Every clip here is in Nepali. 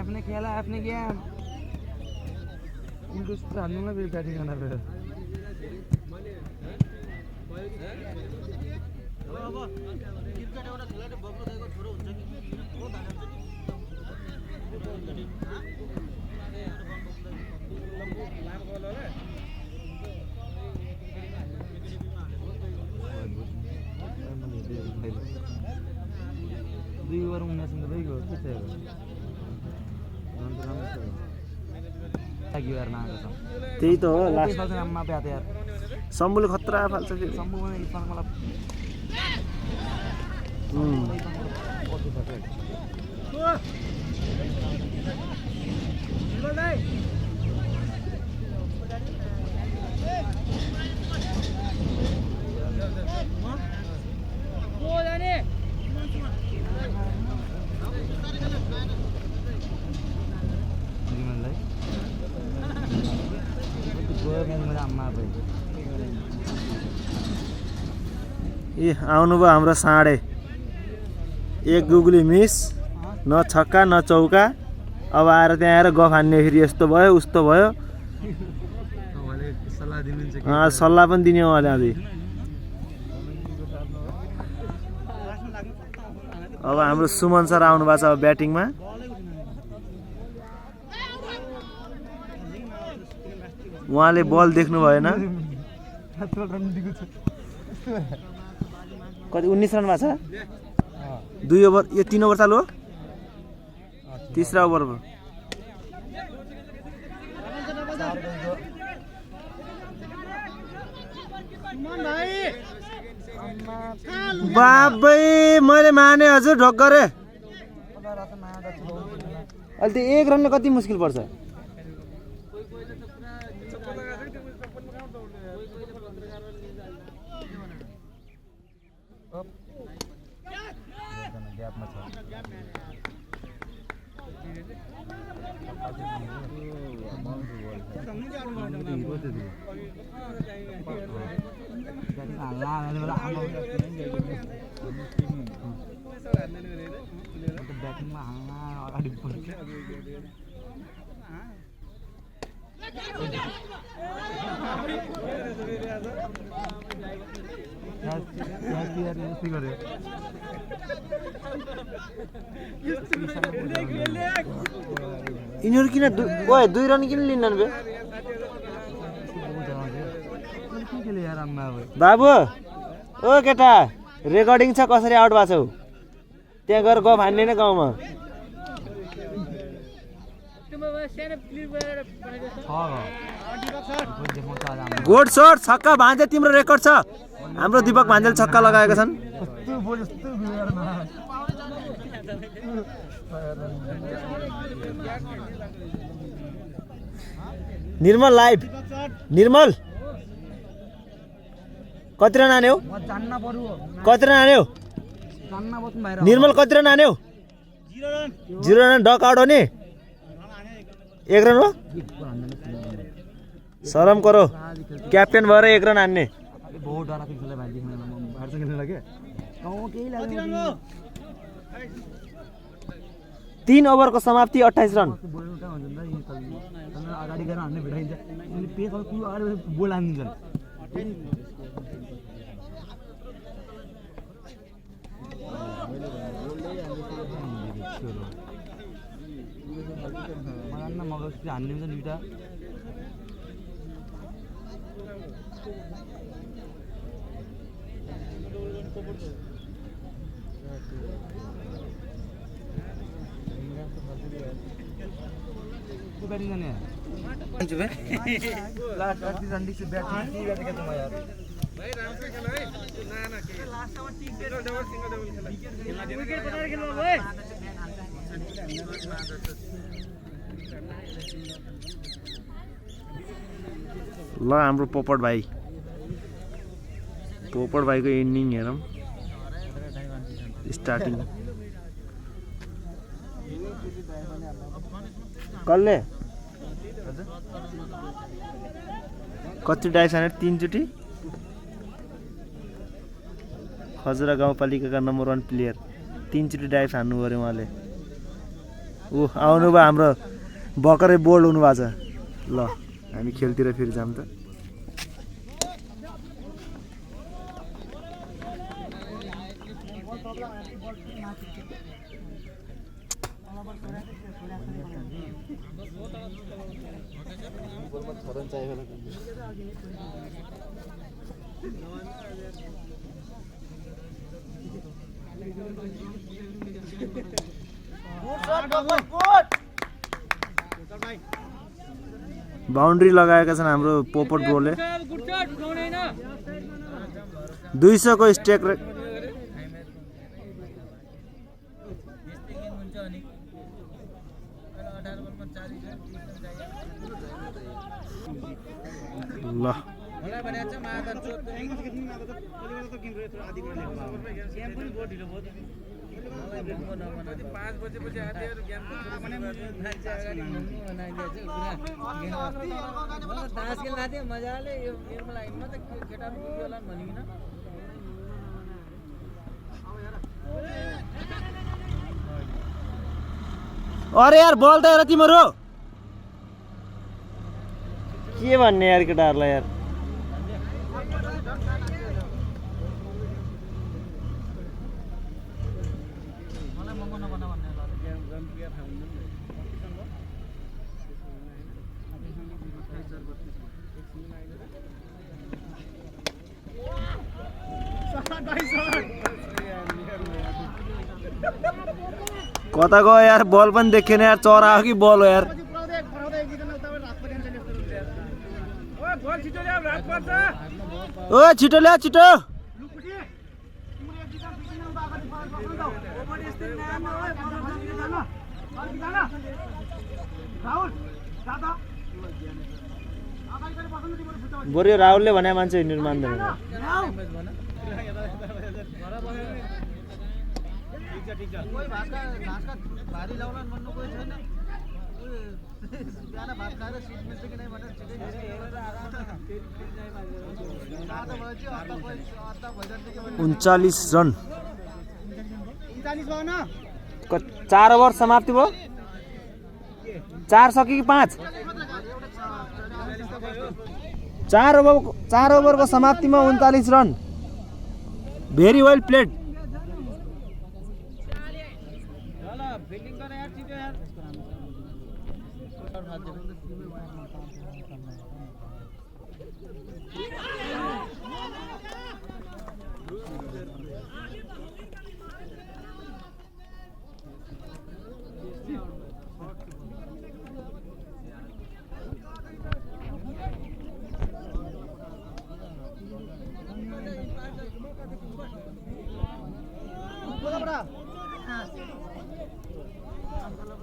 आपने खेला, आपने किया, उनको हाल्नु न फेरि ब्याटिङ गर्न फेरि क्रिकेट एउटा खेलाडी बग्लो दाइको छोरो हुन्छ कि हो भनेर दुई ओभर 19 में गयो के त्यही त हो लास्ट आम्मा प्यात यार शम्भुले खतरा फाल्छ फेरि शम्भुमा इफान मलाई ए आउनुभयो हाम्रो साँडे एक गुगली मिस न छक्का न चौका अब आएर त्यहाँ आएर गफ हान्ने फेरि यस्तो भयो उस्तो भयो सल्लाह पनि दिने उहाँले अझै अब हाम्रो सुमन सर आउनु भएको छ अब ब्याटिङमा उहाँले बल देख्नु भएन कति 19 रन भएको छ 2 ओभर यो 3 ओभर चालु हो तीसरा ओभर हो बाबै मैले माने हजुर ढक गरे अहिले त्यो 1 रनले कति मुस्किल पर्छ यिनीहरु किन 2 रन किन लिन्नन् बे बाबु ओ केटा रेकर्डिङ छ कसरी आउट भएको छौ त्यहाँ गएर गफ हान्ने न गाउँमा गुड शट छक्का भान्जे तिम्रो रेकर्ड छ हाम्रो दीपक भान्जेले छक्का लगाएका छन् निर्मल लाइभ निर्मल कति रन हान्यौ कति रन हान्यौ निर्मल कति रन हान्यौ 0 रन डक आउट हो नि 1 रन हो शरम करो क्याप्टेन भएर 1 रन हान्ने 3 ओभरको समाप्ति 28 रन ल हाम्रो पोपट भाइको इन्निङ हेरौँ स्टार्टिङ कसले कति डाइस हाने 3 चोटी खजुरा गाउँपालिकाका नम्बर 1 प्लेयर 3 चोटी डाइस हान्नु पर्यो उहाँले आउनु भयो हाम्रो भर्खरै बोल्ड हुनु भएको छ ल हामी खेलतिर फेरि जाम त बाउन्ड्री लगाएका छन् हाम्रो पोपट ब्रोले 200 को स्ट्राइक रेट ल अरे यार बल त हेर तिम्रो के भन्ने यार केटाहरुलाई यार कता गयो यार बल पनि देखेन यार चरा हो कि बल हो यार ओ छिटो ल्या छिटो बरु राहुलले भने मान्छे हिँड्नु मान्दैन उन्चालीस रन 4 ओभर समाप्ति भयो 4 सकियो कि 5 4 ओभरको समाप्तिमा 39 रन भेरी वेल प्लेड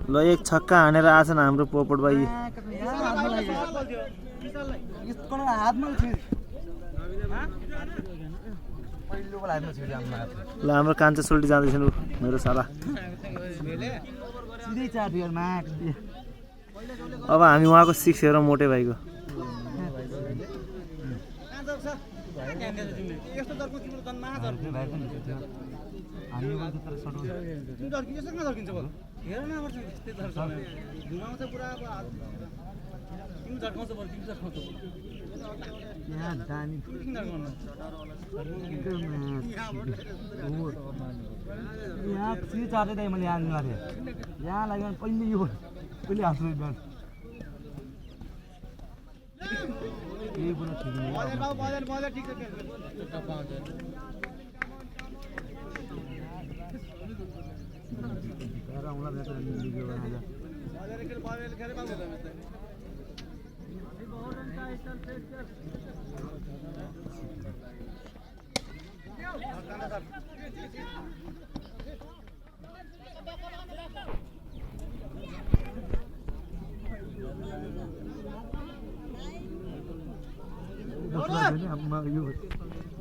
ल एक छक्का हानेर आछन् हाम्रो पोपट भाइ ल हाम्रो कान्छा सोल्टी जाँदैछन् मेरो साला अब हामी उहाँको 6 हेरौँ मोटे भाइको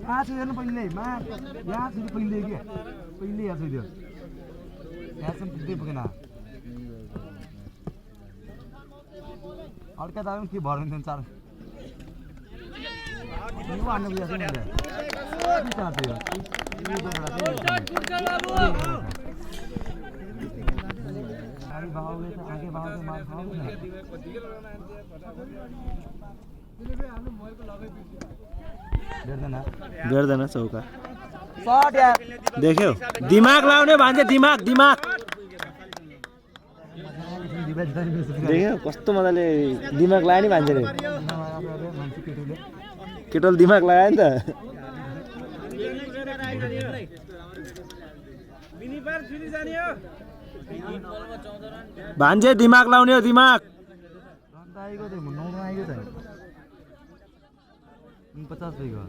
यहाँ चाहिँ पहिले यहाँ चाहिँ पहिले के पहिले यहाँ चाहिँ यहाँ चाहिँ पुग्दै पुगेन अर्का दाम के भर्दैन चार यो हान्नु बुझ्छ नि चार थियो आगे भागोगे तो आगे भागोगे मार खाओगे भेट्दैन चौका देख्यौ दिमाग लाउने भन्छ दिमाग दिमाग देख्यौ कस्तो मजाले दिमाग लगायो नि मान्छेले केटोले दिमाग लगायो नि त भान्जे दिमाग लाउने हो दिमाग 50 भइगयो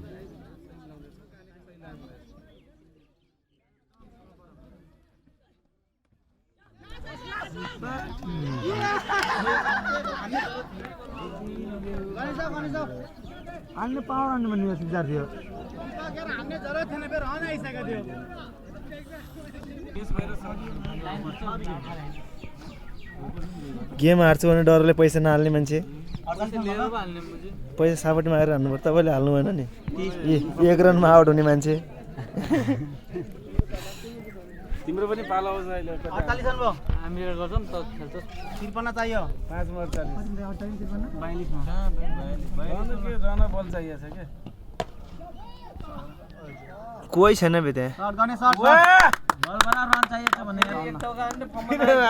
अन्य पावर अन्य भन्ने विचार थियो हान्ने जरुरत थिएन फेरि हन आइसकेको थियो गेम हार्छु भने डरले पैसा नहाल्ने मान्छे पैसा सापटी मागेर हाल्नु पर्छ तपाईँले हाल्नु भएन नि एक रनमा आउट हुने मान्छे तिम्रो पनि पालो आउँछ अहिले 48 रन भयो हामी गर्छौँ त खेल्छ 53 चाहियो 5 ओभर 40 रन बल चाहिएको छ के कोही छैन बे त्यहाँ शट गर्ने शट बल बना रन चाहिएको छ भने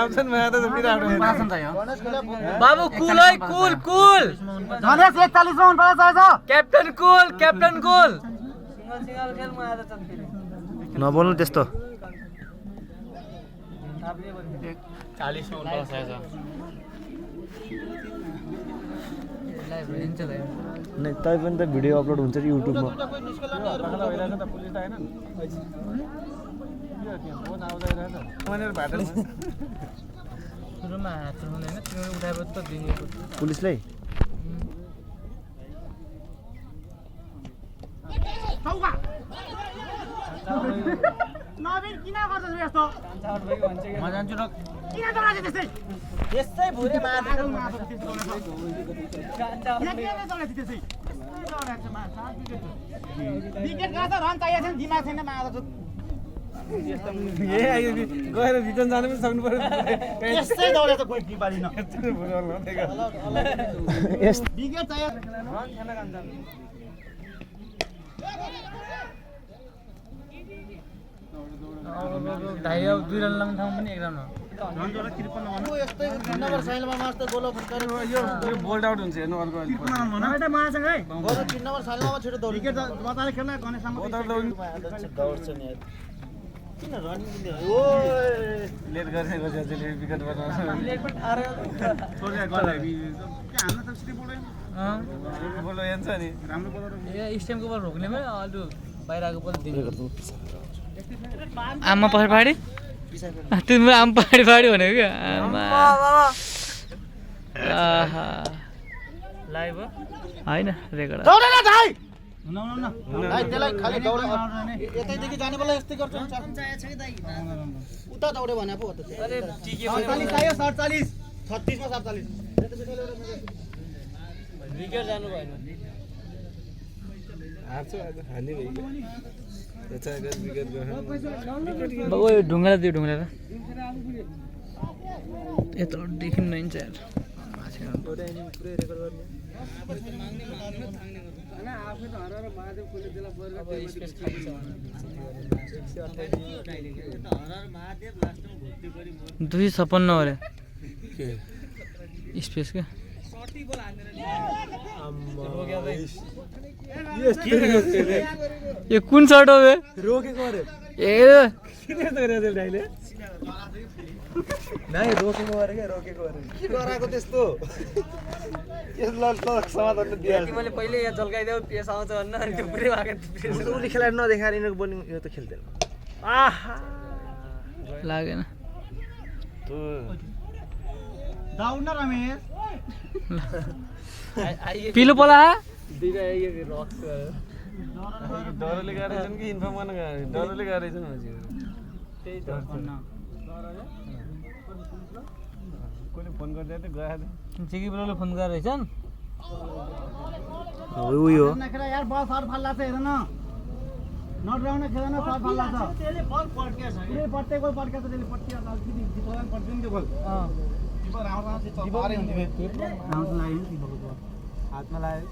आउँछन् मलाई त बिराट पासन चाहियो बाबु कुल है कुल कुल धनेश 41 रन पास छ क्याप्टन कुल सिंगल खेल म आज चन फेरि नबोल्नु त्यस्तो 40 रन पास छ लाइभ हुन्छ लाइभ नै तै पनि त भिडियो अपलोड हुन्छ नि युट्युबमा सुरुमा हात हुँदैन तिमीले उठाएपछि त दिने पुलिसलाई नवीन किन गर्छस् यस्तो म जान्छु र किन दौडाछ त्यस्तै यसै भुरे मार्दै विकेट गएर रन चाहिएको छैन दिमाग छैन मार्दा गएर रिटर्न जानु पनि सक्नु पर्यो यसै दौडेछ कोही किपारी न विकेट चाहियो रन छैन कान्छ ढाई 2 रन लाउने ठाउँ पनि 1 रन हो यस्तै 3 नम्बर साइलमा मार्छ गोल फर्काएर यो बोल्ड आउट हुन्छ हेर्नु अर्को नम्बर मार्छ है गोल 3 नम्बर साइलमा छिटो दौड विकेट मताले खेल्न गणेशसँग दौड्छ नि किन रन दिने ओ लेट गरेको छ त्यसले विकेट बनाउँछ लेट पनि थारे छोड्या गरे के हान्न सक्छ बोल्दै बोल्यो हेर्छ नि राम्रो बोलर ए स्टेमको बल रोक्ने भयो अलु बाहिरको बल दिने आमा पछाडि पाडी तिम्रो आमा पछाडि पाडी भनेको क्या आमा आहा लाइभ हैन रेकर्ड दौडे न भाइ न भाइ त्यसलाई खाली दौड यतैदेखि जाने बेला यस्तै गर्छ नि चाहिएको छ कि दाइ उता दौडे भने पो हो त अरे टिके 47 चाहियो 47 36 मा 47 विकेट जानु भएन हार्छु आज हानि भयो यता विकेट गर्छ बाबु यो ढुङ्गा दियो ढुङ्गा यत्रो देखिन्न नि यार दुई 56 हो रे स्पेस क्या यो कुन सर्ट हो बे रोकेको अरे ए किन यस्तो गरेको दाइले नाइ रोकेको अरे के रोकेको अरे के गराको त्यस्तो यसलाई त समाधान दिए मैले पहिले यहाँ झल्काइदेऊ पेस आउँछ भन्न अनि त्यो पुरै भएको उसले खेलाडी नदेखाएर यिनीहरूको बोलिङ यो त खेल्दैन आहा लागेन दाउड न रमेश पिलो पला डरले गरेछन् कि इन्फर्म गर्न डरले गरेछन् त्यही त कसले फोन गर्दै थियो गयो चिकी ब्रोले फोन गरेर रहेछन् उयो हो नखेर यार बल सर फाल्ला छ हेर न नट राउन्ड खेल्न सर फाल्ला छ त्यसले बल पड्क्या छ ए पट्टे गोल पड्क्या छ त्यसले पट्टिया छ किति जितोन पड्दैन त्यो गोल किपर राउन्ड चाहिँ चपारे हुन्थ्यो राउन्ड लाग्यो नि किपरको हातमा लाग्यो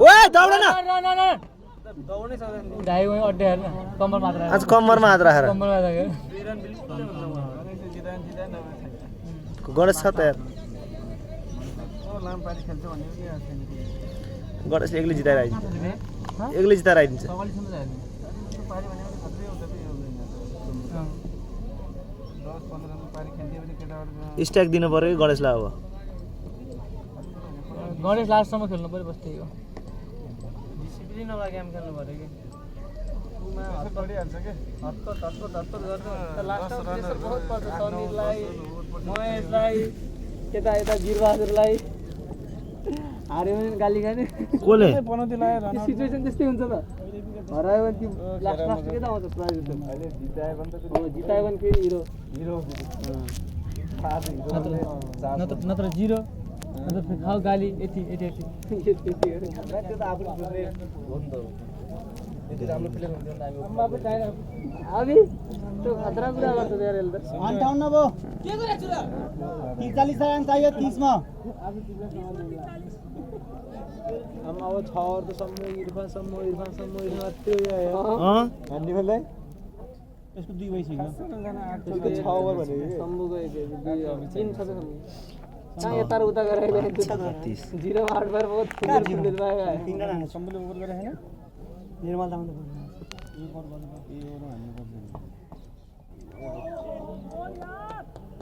ओए दौड न दौड्नै सक्दैन गाई वही अड्डे हेर्न कम्मर मात्र आज कम्मरमा हात राखेर कम्मर मात्र गणेश छ त यार लामपारी खेल्छ भन्ने के यार गणेशले एक्लै जिताएर आइदिन्छ एक्लै जिताएर आइदिन्छ पारी भने खत्रै हुन्छ नि यो 10-15 मा पारी खेल्दियो भने केटाहरु स्ट्याक दिनु पर्यो कि गणेशलाई अब गणेश लास्टसम्म खेल्नु पर्यो बस त्यही हो डिसिप्लिन वाला गेम खेल्नु पर्यो कि पडिहाल्छ के हत्तर गर्छ लास्टमा प्रेसर बहुत पर्छ समीरलाई महेशलाई यता वीरबहादुरलाई हार्यो भने गाली खाने कोले पनौती लगाएर सिचुएसन त्यस्तै हुन्छ त हरायो भने लास्ट के त आउँछ प्राइज अहिले जितायो भने त जितायो भने फेरि हिरो नत्र जिरो नत्र फेरि खाऊ गाली यति त्यो त आफूले बुझ्ने हो नि त यति राम्रो प्लेयर हुन्थ्यो नि अभी त्यो खतरा कुरा गर्छ यार यसले त 58 भो के गरे छुरा 43 रन चाहियो 30 मा अब 6 ओभर त सम्म इरफान मात्रै आयो हान्डी मलाई यसको 2 भइसक्यो त्यसको 6 ओभर भनेको सम्बुको 3 छ त कहाँ यता र उता गरेर 0 8 बार बहुत फुल पाएगा 3 रन हान्नु सम्बुले ओभर गरे हैन निर्मल दामले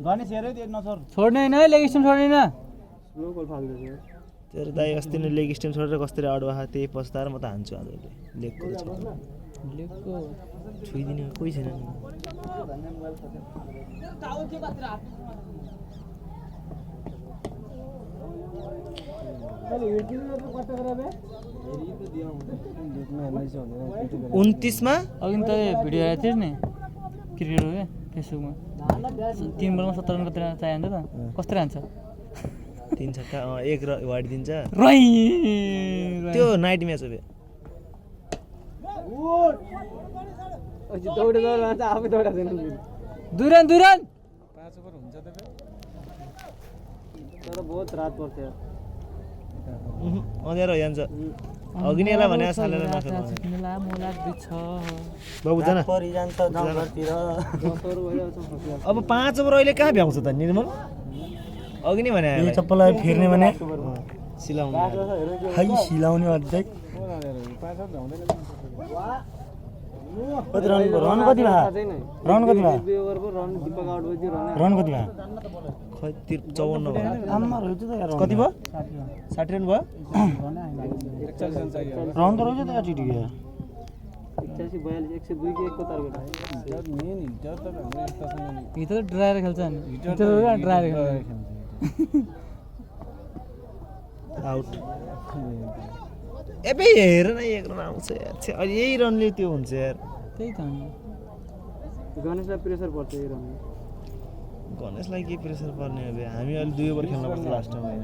गणेश हेर्यो त्यो नसर छोड्ने हैन लेग स्टम्प छोड्ने हैन स्लो गोल फाल्दैछ तेरो दाइ अस्ति नै लेग स्टेम छोडेर कसरी आउट भयो त्यही पस्ताएर म त हान्छु आज लेगको त छ लेगको छुइदिने कोही छैन नि अहिले हिर्किनु कता गरे बे 29 मा अघि त भिडियो आएको थियो नि क्रिकेट हो क्या फेसबुकमा 3 बलमा 17 रन कति चाहियो त कस्तो हान्छ 3 छक्का 1 वाइड दिन्छ रही त्यो नाइट म्याच हो बे दौडे भन्छ आफै दौडा छैन दुरन 5 ओभर हुन्छ त तर बहुत रात पर्छ यार अँध्यारो जान्छ अघि नै यसलाई भने सालेर नखेल्नु बाबु जान परि जान्छ गाउँघरतिर अब 5 ओभर अहिले कहाँ भ्याउँछ त निर्मल अघि नै भने यो चप्पललाई फेर्ने भने सिलाउनु खै सिलाउने अझै 5 ओभर हुँदैन कति रन कति भयो रन कति भयो रन दीपक आउट भयो रन कति भयो खै 54 भयो आम्मा रहेछ त यार कति भयो 60 रन भयो 41 रन चाहियो रन त रहेछ त यार चिटी गयो 81 42 102 के 1 को टार्गेट हिटर मेन हिटर त हाम्रो स्टेसन हिटर ड्रायर खेल्छ नि हिटर ड्रायर खेल्छ आउट एबे हेर न 1 रन आउँछ यार छे अहिले यही रनले त्यो हुन्छ यार त्यही त गणेशलाई प्रेसर पर्छ यो रन गणेशलाई के प्रेसर पर्ने अब हामी अहिले 2 ओभर खेल्न पर्छ लास्टमा हैन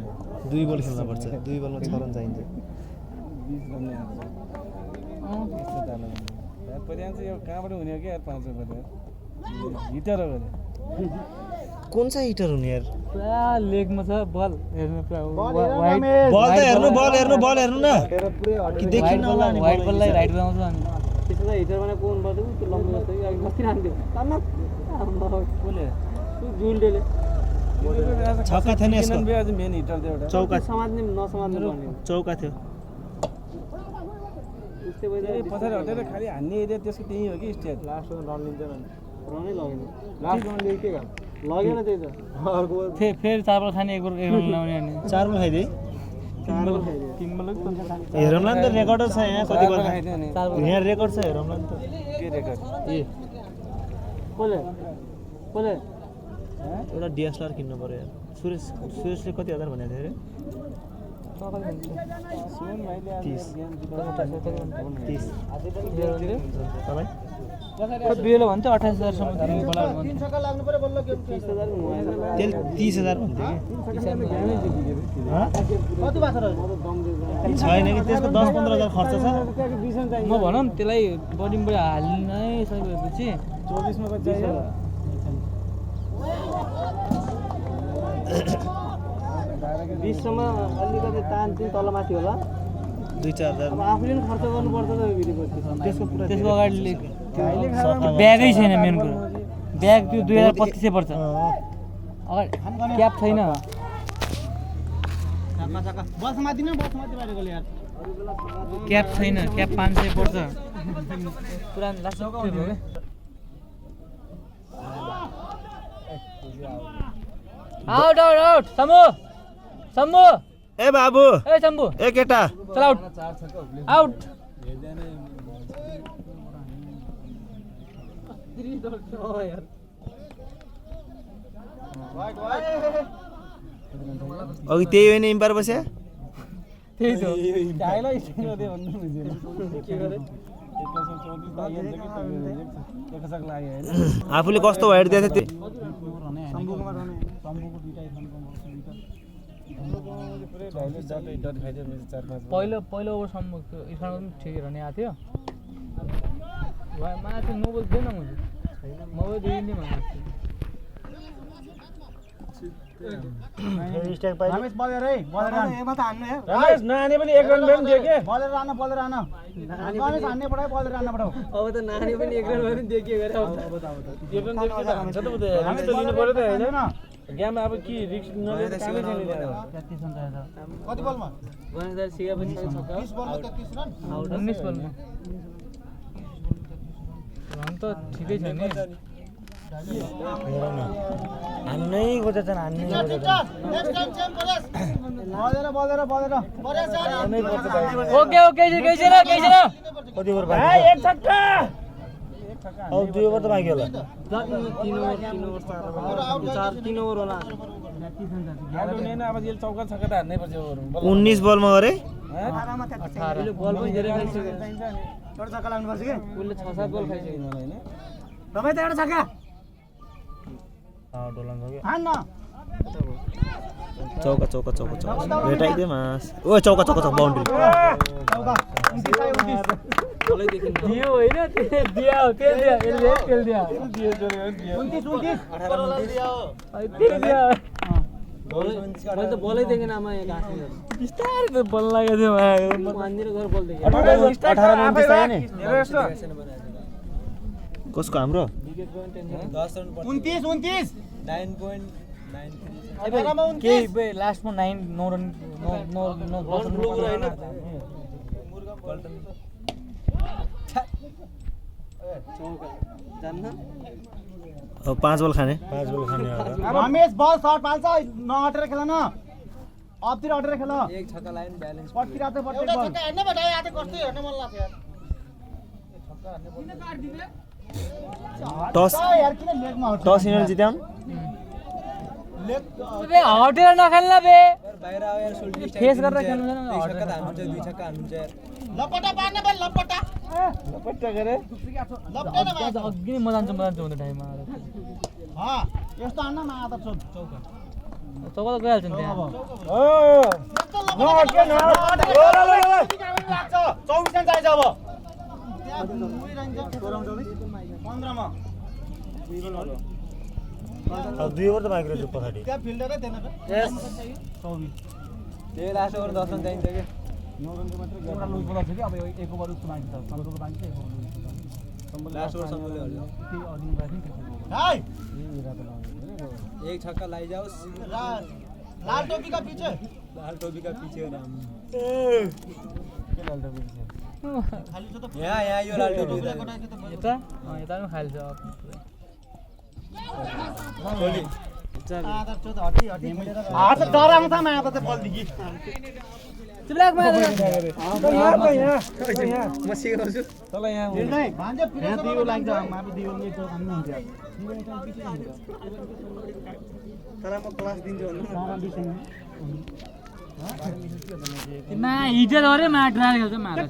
2 बल खेल्न पर्छ 2 बलमा 6 रन चाहिन्छ 20 रन यस्तो जानु पर्दैन चाहिँ यो कहाँबाट हुने हो के यार 5 ओभर हिटर हो भने कुन चाहिँ हिटर हुने यार पुरा लेगमा छ बल हेर्नु पुरा बल त हेर्नु न कि देखिन होला नि वाइड बललाई राइट बनाउँछ अनि त्यसमा हिटर भने कोन पर्छ त्यो लम्बो जस्तो अघि मस्ति राख्दियो तामा कोले त्यो जुल्डेले छक्का थिएन यसको आज मेन हिटर थियो एउटा चौका समात्ने नसमात्ने पर्ने चौका थियो उस्तै भइदियो पछाडि हटेर खाली हान्ने एरिया त्यसको त्यही हो कि स्टेट लास्टमा रन लिन्छ रनै लगेन लास्ट रन लियो के गर्नु लगेन त्यही त अर्को फेरि 4 बल खाने 1 रन लाउने अनि 4 बल खाइदिए 3 बल खाइदियो 3 बल हेरौँला नि त रेकर्ड छ यहाँ कति बल खाइदियो नि यहाँ रेकर्ड छ हेरौँला नि त के रेकर्ड ए कोले एउटा डिएसएलआर किन्नु पर्यो यार सुरेशले कति हजार भनेको थियो अरे सुन भाइले आज 30 गेम जिताउनु 30 तपाईँ बिहेलो भन्छ 28000 सम्म दिनु होला भन्छ 3 छक्का लाग्नु पर्यो बल्ल गेम 30000 हुँदैन तेल 30000 भन्थ्यो कति बाछा रह्यो कि छैन कि त्यसको 10-15 हजार खर्च छ म भनौँ त्यसलाई बडी बडी हाल्नै सही भएपछि 24 मा कति चाहियो 20 सम्म अलिकति तान चाहिँ तल माथि होला 2-4 हजार अब आफूले पनि खर्च गर्नुपर्छ त भिडियोपछि त्यसको पुरा त्यसको अगाडि ब्यागै छैन मेन कुरा ब्याग त्यो 2025 पर्छ अगाडि क्याप छैन छक्का छक्का बस माथि न बस माथि बारे गले यार क्याप छैन क्याप 500 पर्छ पुरानो लास्ट हो के out out out Shambhu Shambhu ए बाबु ए शम्भु ए केटा चल आउट आउट अघि त्यही होइन इम्पायर बस्या त्यही त हाइलाइट गर्दै भन्नु बुझ्यो के गरे 134 लाग्यो हैन आफूले कस्तो हेड दिएको थियो शम्भुकोमा रहने शम्भुको दुईटा इथन पुरै ढाइले जाटै डट खाइदियो मेरो 4-5 पहिलो ओभरसम्म इरफानको पनि ठिकै रहने आएको थियो माथि नोबल थिएन मैले मोबाइल दिइने भनेको रमेश बलेर है बलेर एमा त हान्नु है रमेश नानी पनि 1 रन पनि दियो के बलेर आन रमेश हान्ने पठायो बलेर आन पठाऊ अब त नानी पनि 1 रन पनि देखियो गरे अब यो पनि देखियो त हान्छ त बुझ्दै हामी त लिनु पर्यो त हैन गेम अब के रिस्क नलिएर कामै छैन त्यहाँ 33 रन चाहियो कति बलमा गणेशदार सिगा पनि छक्का 20 बलमा 33 रन आउट 19 बलमा रन त ठिकै छ नि हान्नै खोजेछन् हान्नै नेक्स्ट टाइम चेम परेस बलेर परेस ओके ओके जी कैसे ना कति ओभर बाँकी छ? एक छक्का अब 2 ओभर त बाँकी होला 3 ओभर होला हाल्नु नि अब यसले चौका छक्का त हान्नै पर्छ ओभरमा 19 बलमा गरे 18 बल पनि धेरै खाइसक्यो एउटा छक्का लाग्नु पर्छ के उसले 6-7 बल खाइसक्यो हैन तपाईँ त एउटा छक्का डोलाङ गयो हान्न चौका भेटाइदिए मास ओ चौका बाउन्ड्री चौका 29 आयो 29 दियो होइन दिया हो तेल दिया 29 तेल दिया मैले त बलै देखेन आमा यहाँ घाँस बिस्तारै त बल लागेको थियो मान्दिर गएर बल देखेँ 18 कसको हाम्रो 29 के लास्टमा 9 रन अब 5 बल खाने रमेश बल शॉट पाल्छ नअटेर खेल न अफतिर अटेर खेल एक छक्का लाइन ब्यालेन्स पट्टी राते पट्टी बल एउटा छक्का हेर्न बटाए आते कस्तो हेर्न मन लाग्छ यार टस यार किन लेगमा हट्छ टस यिनीहरू जित्याउन् लेग बे हटेर नखेल्ला बे बाहिर आयो यार सोल्टी फेस गरेर खेल्नु छैन एक छक्का त हान्नु चाहिँ 2 छक्का हान्नु चाहिँ लपटा पार्न बल लपटा लपट्टा गरे लपटा न अघि नै मजा आउँछ हुँदो टाइममा यस्तो हान्न न आधा चौका चौका त गइहाल्छ नि त्यहाँ ओ न के न लाग्छ 24 रन चाहिन्छ अब त्यहाँ उही रहन्छ 15 मा अब 2 ओभर त बाँकी रहेछ पछाडि त्यहाँ फिल्डरै थिएन यस 24 त्यही लास्ट ओभर 10 रन चाहिन्छ के 9 रनको मात्र एउटा लुज बोलर छ कि अब एक ओभर उसको बाँकी छ सम्बलको बाँकी छ एक ओभर लास्ट ओभर सम्बलले हो त्यही अघि बाँकी हाय एक छक्का लाई जाओस् लाल टोपी का पीछे लाल टोपी का पीछे हो राम के लाल टोपी पीछे खाली छ त यहाँ यो लाल टोपी यता यता पनि खाइन्छ छोडी आधा चोट हटी हात डराउँछ म आधा चाहिँ बल दिगी चिब्लाकमा यहाँ म सिकाउँछु तल यहाँ नहीं भान्जे यहाँ दियो लाग्छ माथि दियो नि त्यो भन्नु हुन्छ तर म क्लास दिन्छु भन्नु हिजो अरे माट्रा खेल्छ माला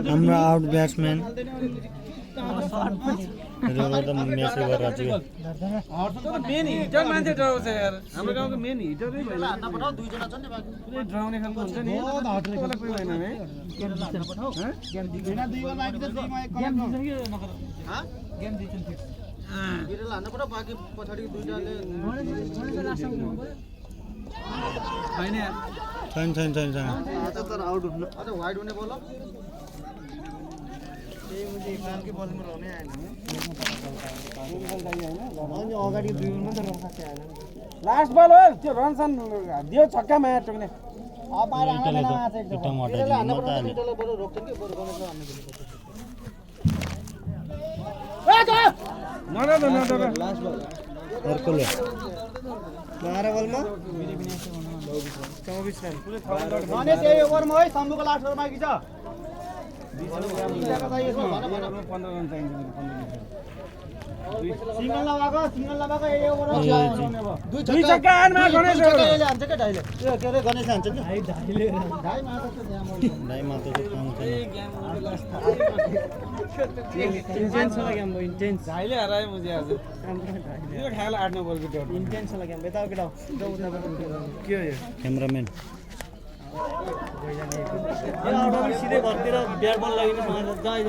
हाम्रो आउट ब्याट्सम्यान मेसै गरेर मेन हिटर मान्छे डराउँछ यार हाम्रो गाउँको मेन हिटरै भएन पठाऊ दुईजना छन् नि बाँकी पुरै डराउने खालको हुन्छ नि कोही भएन है दुई ओभर बाँकी छ दुईमा एक बिरेल हान्न पठाऊ बाँकी पछाडि दुईटाले छैन छैन आज तर आउट हुनु अझ वाइड हुने बोल अगाडि दुई ओभरमा त रन खासै आएन लास्ट बल हो त्यो रन सन दियो छक्का माया टोक्ने अब बाहिर आउन बेला आछ एकदम बिरेल हान्न पठाऊ दुईटाले बरु रोक्छ कि बरु गनेश हान्न नडर लास्ट बल अर्कोले 12 बलमा 24 रन गणेश यही ओभरमा है शम्भुको लास्ट ओभर बाँकी छ 15 रन चाहिन्छ सिंगल नभएको यही ओभरमा दुई छक्का हानमा गणेश यसले हान्छ क्या ढाइले त्यो के अरे गणेशले हान्छ नि ढाइ मात्र छ त्यहाँ दाइ मातो चाहिँ इन्टेन्स वाला गेम हो इन्टेन्स भाइले हरायो मुझे आज यो खाला 8 नम्बरको डट इन्टेन्स वाला गेम बेटा केटा जाऊ उता के हो यो क्यामेराम्यान सिधै घरतिर ब्याट बल लागिने सँग जाइ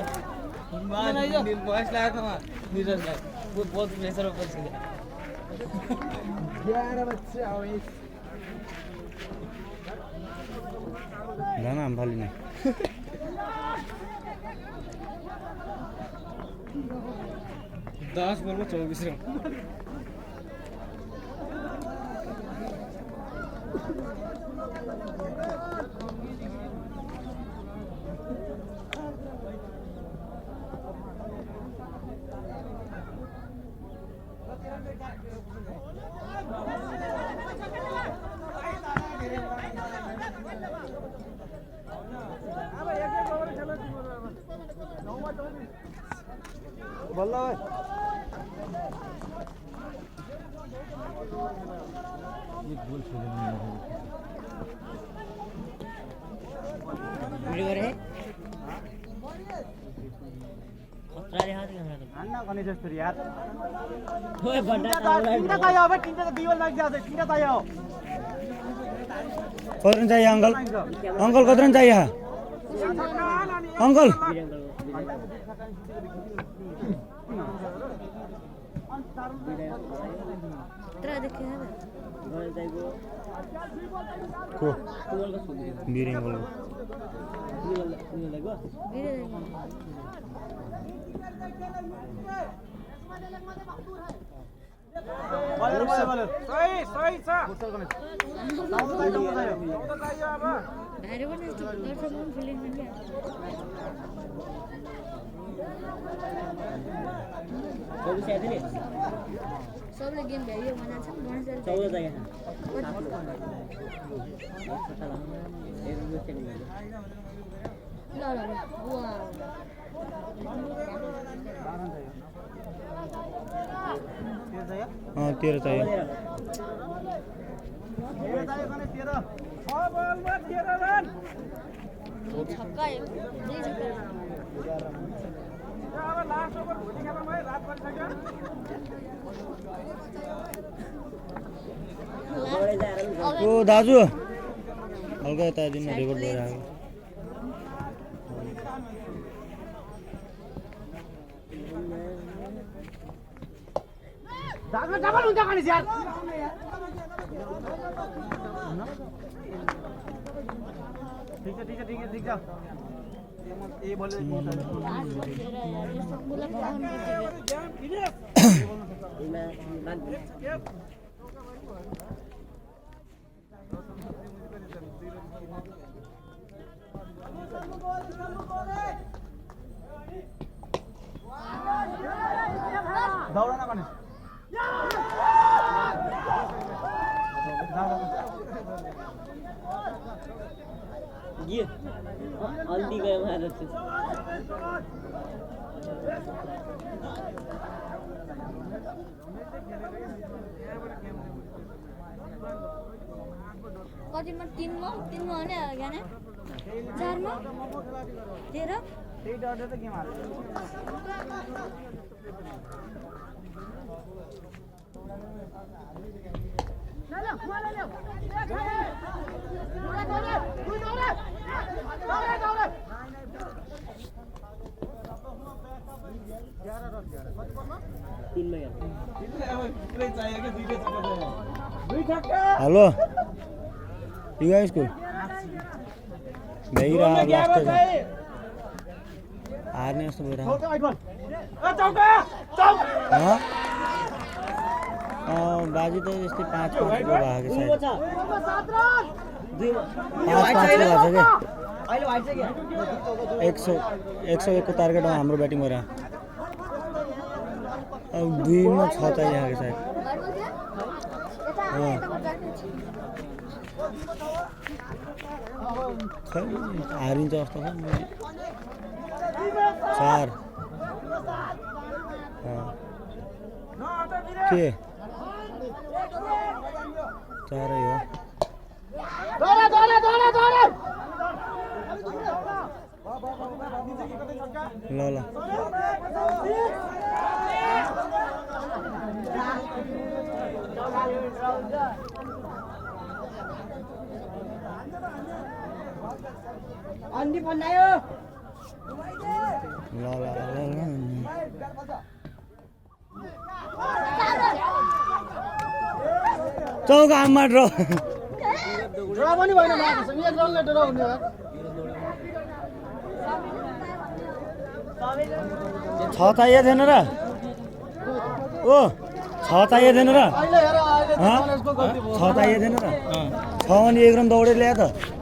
भोइस लागेको मा निरजलाई बहुत प्रेसर ऊपर सीधे 11 बच्चे आओ जान हम फाली नै 10 बलमा 24 रन बल्ल भाइ भिडियो गरे खतरा रे हात क्यामेरा हान्न गणेश जस्तो यार ओए बड्डा तिनटा चाहियो अब तिनटा त दिवल माग्छ आज तिनटा चाहियो कत्रो चाहियो अङ्कल अङ्कल कत्रो चाहियो अङ्कल तेरा देखे है ना गरे जाइगो को फुटबल को सुनि बिरेङ्गल फुटबल लागो वीरे बलेर सही छ फुटबल गणेश साउन्ड चाहियो अब धारे पनि दर्शक पनि फिलिङ पनि चौबिस आए थे सबले गेम भ्यायो भने छ गणेशले 14 जग्गा ल ल वाह के चाहियो 13 चाहियो के चाहियो गणेश 13 6 बलमा 13 रन छक्का दुई छक्का अब लास्ट ओभर भोलि खेलौँ है रात परिसक्यो ओ दाजु हल्का यता दिन रेकर्ड भएर आएको डबल हुन्छ गणेश यार ठीक छ ए बोले दौडा न गणेश ये हल्दी गयो महाराज कतिमा 3मा भने ज्ञान 4मा 13 त्यही डरले त गेम हाल्छ पुरै चाहियो कि दुईटै छक्का चाहियो हेलो यु गाइस को भइरह लास्ट हार्ने जस्तो भइरह बाजी त यस्तै 5-5 को भएको सायद 5-5 को भएको छ अहिले वाइट छ के 101 को टार्गेटमा हाम्रो ब्याटिङ भएर अब 2 मा 6 चाहिएको सायद खै हारिन्छ जस्तो छ 4 के 4 हो ल ल अन्डी बनायो ल ल चौका आमा ड्र ड्रा पनि भएन मार्क्स एक रनले ड्रा हुने हो 6 चाहिएको थिएन र ओ 6 चाहिएको थिएन र अहिले हेर अहिले हँ? कलेजको गल्ती भयो 6 चाहिएको थिएन र 6 अनि 1 रन दौडेर ल्यायो त